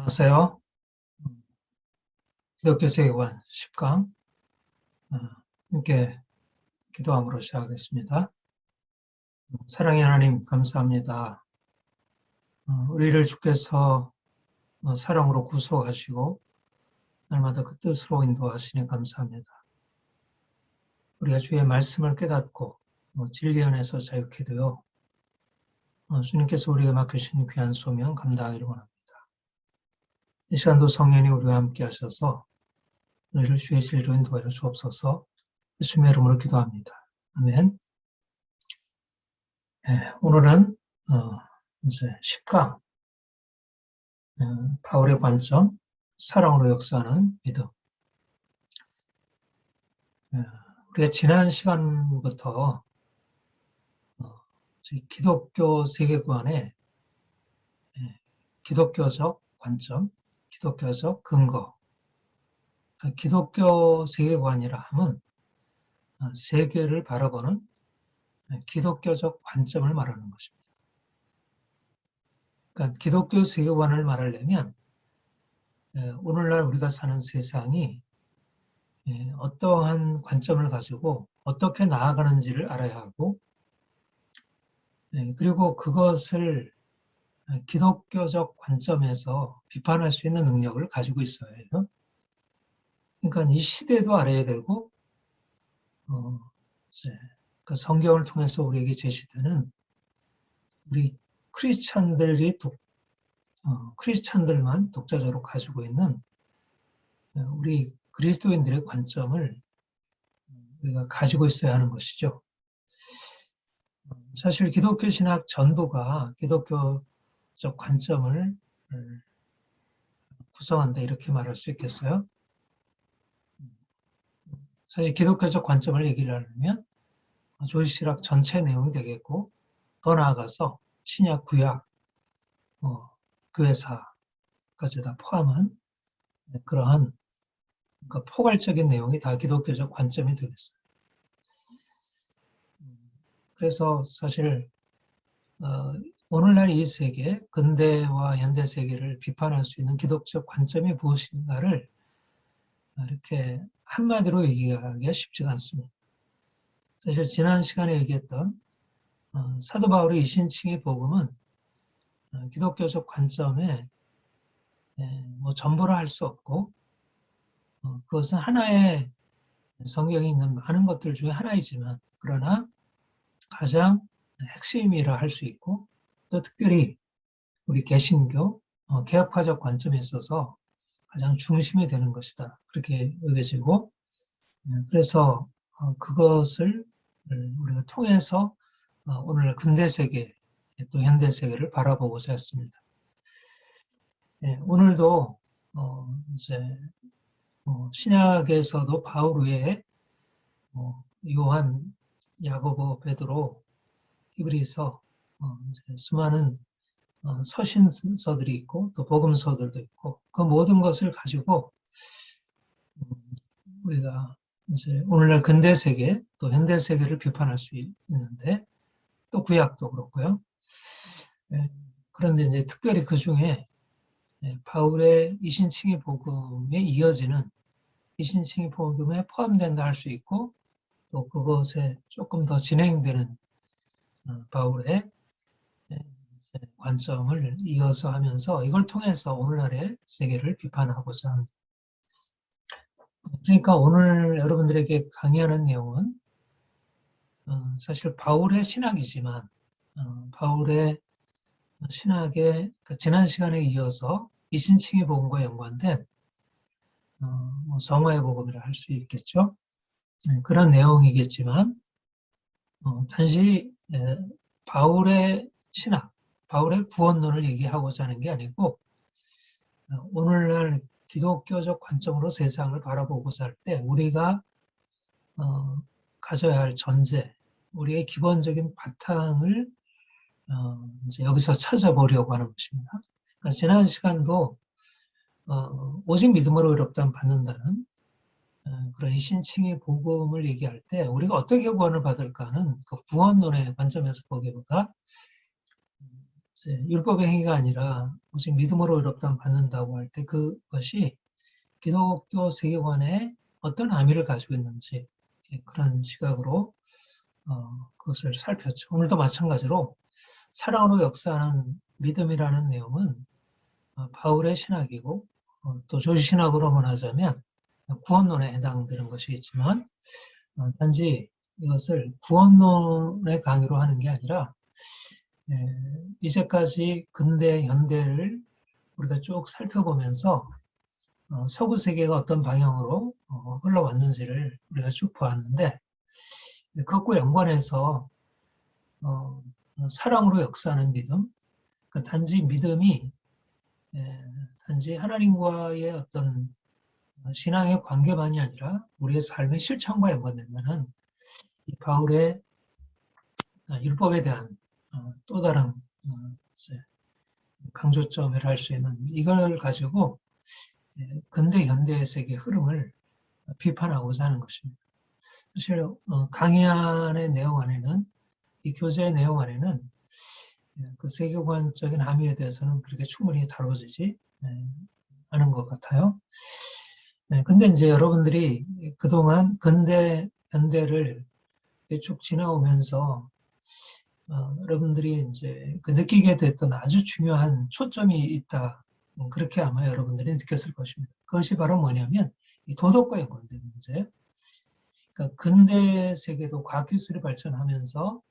안녕하세요. 기독교 세계관 10강 함께 기도함으로 시작하겠습니다. 사랑의 하나님 감사합니다. 우리를 주께서 사랑으로 구속하시고 날마다 그 뜻으로 인도하시니 감사합니다. 우리가 주의 말씀을 깨닫고 진리 안에서 자유케 되어 주님께서 우리에게 맡기신 귀한 소명 감당하기를 원합니다. 이 시간도 성령이 우리와 함께 하셔서 너희를 주의 진리로 인도하여 주옵소서. 예수님의 이름으로 기도합니다. 아멘. 네, 오늘은 이제 10강 바울의 관점, 사랑으로 역사하는 믿음. 우리가 지난 시간부터 기독교 세계관의 기독교적 관점, 기독교적 근거, 기독교 세계관이라 하면 세계를 바라보는 기독교적 관점을 말하는 것입니다. 그러니까 기독교 세계관을 말하려면 오늘날 우리가 사는 세상이 어떠한 관점을 가지고 어떻게 나아가는지를 알아야 하고 그리고 그것을 기독교적 관점에서 비판할 수 있는 능력을 가지고 있어야 해요. 그러니까 이 시대도 알아야 되고 그 성경을 통해서 우리에게 제시되는 우리 크리스찬들만 독자적으로 가지고 있는 우리 그리스도인들의 관점을 우리가 가지고 있어야 하는 것이죠. 사실 기독교 신학 전부가 기독교적 관점을 구성한다 이렇게 말할 수 있겠어요? 사실 기독교적 관점을 얘기를 하려면 조지신학 전체 내용이 되겠고 더 나아가서 신약, 구약, 교회사까지 다 포함한 그러한 그러니까 포괄적인 내용이 다 기독교적 관점이 되겠어요. 그래서 사실 오늘날 이 세계, 근대와 현대 세계를 비판할 수 있는 기독적 관점이 무엇인가를 이렇게 한마디로 얘기하기가 쉽지가 않습니다. 사실 지난 시간에 얘기했던 사도 바울의 이신칭의 복음은 기독교적 관점에 전부라 할 수 없고 그것은 하나의 성경에 있는 많은 것들 중에 하나이지만 그러나 가장 핵심이라 할 수 있고 또 특별히 우리 개신교 개혁파적 관점에 있어서 가장 중심이 되는 것이다. 그렇게 여겨지고 그래서 그것을 우리가 통해서 오늘 근대 세계 또 현대 세계를 바라보고자 했습니다. 오늘도 이제 신약에서도 바울 외에 요한, 야고보, 베드로, 히브리서 수많은 서신서들이 있고 또 복음서들도 있고 그 모든 것을 가지고 우리가 이제 오늘날 근대 세계 또 현대 세계를 비판할 수 있는데 또 구약도 그렇고요. 그런데 이제 특별히 그 중에 바울의 이신칭의 복음에 이어지는 이신칭의 복음에 포함된다 할 수 있고 또 그것에 조금 더 진행되는 바울의 관점을 이어서 하면서 이걸 통해서 오늘날의 세계를 비판하고자 합니다. 그러니까 오늘 여러분들에게 강의하는 내용은 사실 바울의 신학이지만 바울의 신학의 지난 시간에 이어서 이신칭의 복음과 연관된 성화의 복음이라 할 수 있겠죠. 그런 내용이겠지만 단지 바울의 신학, 바울의 구원론을 얘기하고자 하는 게 아니고 오늘날 기독교적 관점으로 세상을 바라보고자 할 때 우리가 가져야 할 전제, 우리의 기본적인 바탕을 이제 여기서 찾아보려고 하는 것입니다. 그러니까 지난 시간도 오직 믿음으로 의롭다함 받는다는 그런 이신칭의 복음을 얘기할 때 우리가 어떻게 구원을 받을까 하는 그 구원론의 관점에서 보기보다 이제 율법의 행위가 아니라 오직 믿음으로 의롭다함 받는다고 할 때 그것이 기독교 세계관에 어떤 의미를 가지고 있는지 그런 시각으로 그것을 살폈죠. 오늘도 마찬가지로 사랑으로 역사하는 믿음이라는 내용은 바울의 신학이고 또 조지신학으로만 하자면 구원론에 해당되는 것이겠지만 단지 이것을 구원론의 강의로 하는 게 아니라 이제까지 근대 현대를 우리가 쭉 살펴보면서 서구 세계가 어떤 방향으로 흘러왔는지를 우리가 쭉 보았는데 그것과 연관해서 사랑으로 역사하는 믿음, 그러니까 단지 믿음이 단지 하나님과의 어떤 신앙의 관계만이 아니라 우리의 삶의 실천과 연관되면은 이 바울의 율법에 대한 또 다른 강조점이라 할 수 있는 이걸 가지고 근대 현대 세계의 흐름을 비판하고자 하는 것입니다. 사실 강의안의 내용 안에는 이 교재의 내용 안에는 그 세계관적인 함의에 대해서는 그렇게 충분히 다뤄지지 않은 것 같아요. 근데 이제 여러분들이 그동안 근대 현대를 쭉 지나오면서 여러분들이 이제 그 느끼게 됐던 아주 중요한 초점이 있다. 그렇게 아마 여러분들이 느꼈을 것입니다. 그것이 바로 뭐냐면 이 도덕과 연관된 문제. 그러니까 근대 세계도 과학기술이 발전하면서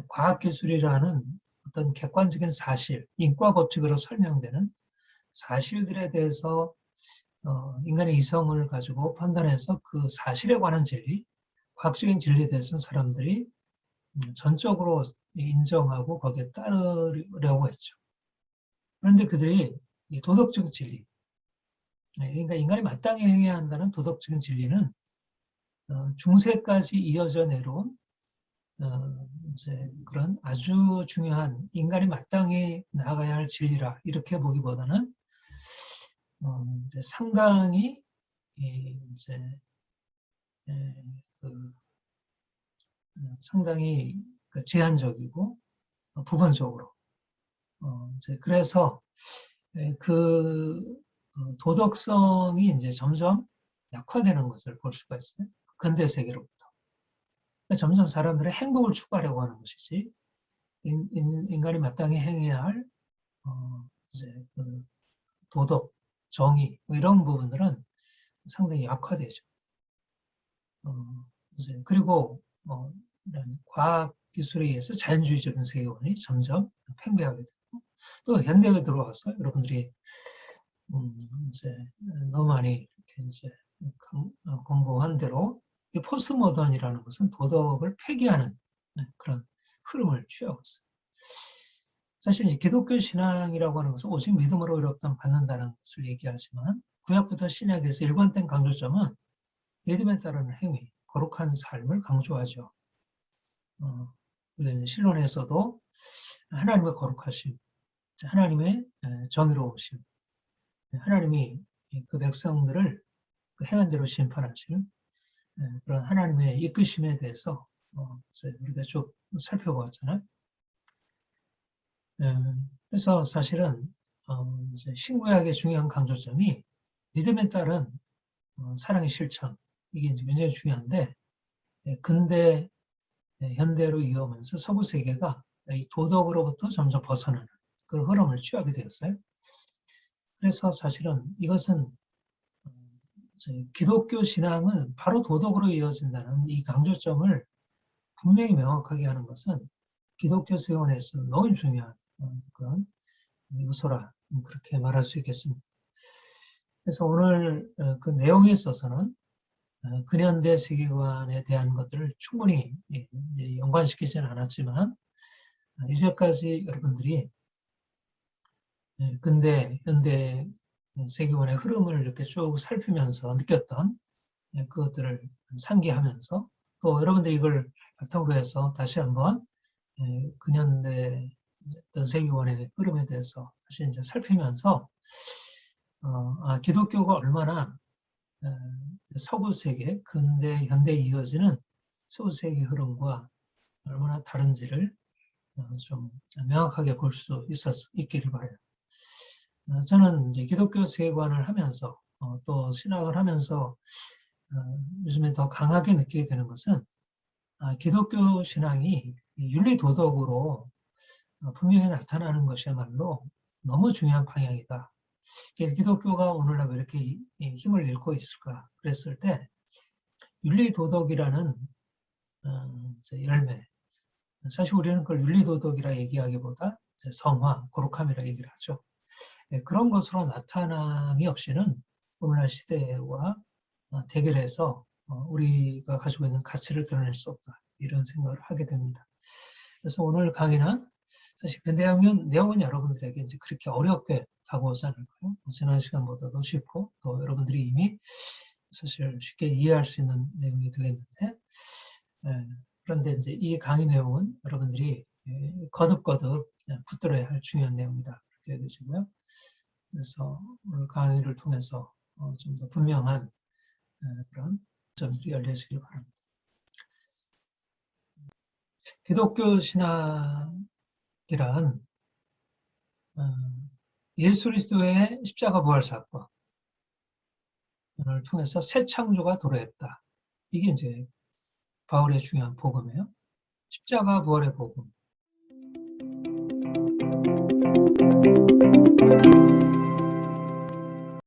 과학기술이라는 어떤 객관적인 사실, 인과법칙으로 설명되는 사실들에 대해서 인간의 이성을 가지고 판단해서 그 사실에 관한 진리, 과학적인 진리에 대해서는 사람들이 전적으로 인정하고 거기에 따르려고 했죠. 그런데 그들이 이 도덕적 진리, 그러니까 인간이 마땅히 행해야 한다는 도덕적인 진리는 중세까지 이어져 내려온 이제 그런 아주 중요한 인간이 마땅히 나아가야 할 진리라 이렇게 보기보다는 이제 상당히 이제 상당히 제한적이고 부분적으로 이제 그래서 그 도덕성이 이제 점점 약화되는 것을 볼 수가 있어요. 근대 세계로부터. 점점 사람들의 행복을 추구하려고 하는 것이지 인간이 마땅히 행해야 할 이제 그 도덕, 정의 뭐 이런 부분들은 상당히 약화되죠. 이제 그리고 이런 과학 기술에 의해서 자연주의적인 세계관이 점점 팽배하게 되고 또 현대에 들어와서 여러분들이 이제 너무 많이 이렇게 이제 공부한 대로 이 포스트 모던이라는 것은 도덕을 폐기하는 그런 흐름을 취하고 있어요. 사실 이제 기독교 신앙이라고 하는 것은 오직 믿음으로 의롭다함 받는다는 것을 얘기하지만 구약부터 신약에서 일관된 강조점은 믿음에 따르는 행위, 거룩한 삶을 강조하죠. 우리가 신론에서도 하나님의 거룩하심, 하나님의 정의로우심, 하나님이 그 백성들을 그 행한 대로 심판하시는 그런 하나님의 이끄심에 대해서 우리가 쭉 살펴보았잖아요. 그래서 사실은 이제 신구약의 중요한 강조점이 믿음에 따른 사랑의 실천, 이게 이제 굉장히 중요한데 근대 현대로 이어오면서 서구 세계가 이 도덕으로부터 점점 벗어나는 그런 흐름을 취하게 되었어요. 그래서 사실은 이것은 기독교 신앙은 바로 도덕으로 이어진다는 이 강조점을 분명히 명확하게 하는 것은 기독교 세원에서 너무 중요한 그런 요소라 그렇게 말할 수 있겠습니다. 그래서 오늘 그 내용에 있어서는 근현대 세계관에 대한 것들을 충분히 연관시키지는 않았지만 이제까지 여러분들이 근대 현대 세계관의 흐름을 이렇게 쭉 살피면서 느꼈던 그것들을 상기하면서 또 여러분들이 이걸 바탕으로 해서 다시 한번 근현대 세계관의 흐름에 대해서 다시 이제 살피면서 기독교가 얼마나 서구 세계, 근대, 현대에 이어지는 서구 세계 흐름과 얼마나 다른지를 좀 명확하게 볼 수 있기를 바라요. 저는 이제 기독교 세관을 하면서 또 신학을 하면서 요즘에 더 강하게 느끼게 되는 것은 기독교 신앙이 윤리 도덕으로 분명히 나타나는 것이야말로 너무 중요한 방향이다. 기독교가 오늘날 왜 이렇게 힘을 잃고 있을까? 그랬을 때 윤리 도덕이라는 열매. 사실 우리는 그걸 윤리 도덕이라 얘기하기보다 성화, 거룩함이라 얘기를 하죠. 그런 것으로 나타남이 없이는 오늘날 시대와 대결해서 우리가 가지고 있는 가치를 드러낼 수 없다. 이런 생각을 하게 됩니다. 그래서 오늘 강의는 사실 그 내용은 여러분들에게 이제 그렇게 어렵게 다가오지 않을 거예요. 지난 시간보다도 쉽고 또 여러분들이 이미 사실 쉽게 이해할 수 있는 내용이 되겠는데, 그런데 이제 이 강의 내용은 여러분들이 거듭거듭 붙들어야 할 중요한 내용이다. 그렇게 되시고요. 그래서 오늘 강의를 통해서 좀 더 분명한 그런 점들이 열려지길 바랍니다. 기독교 신학이란 예수 그리스도의 십자가 부활 사건을 통해서 새 창조가 도래했다. 이게 이제 바울의 중요한 복음이에요. 십자가 부활의 복음.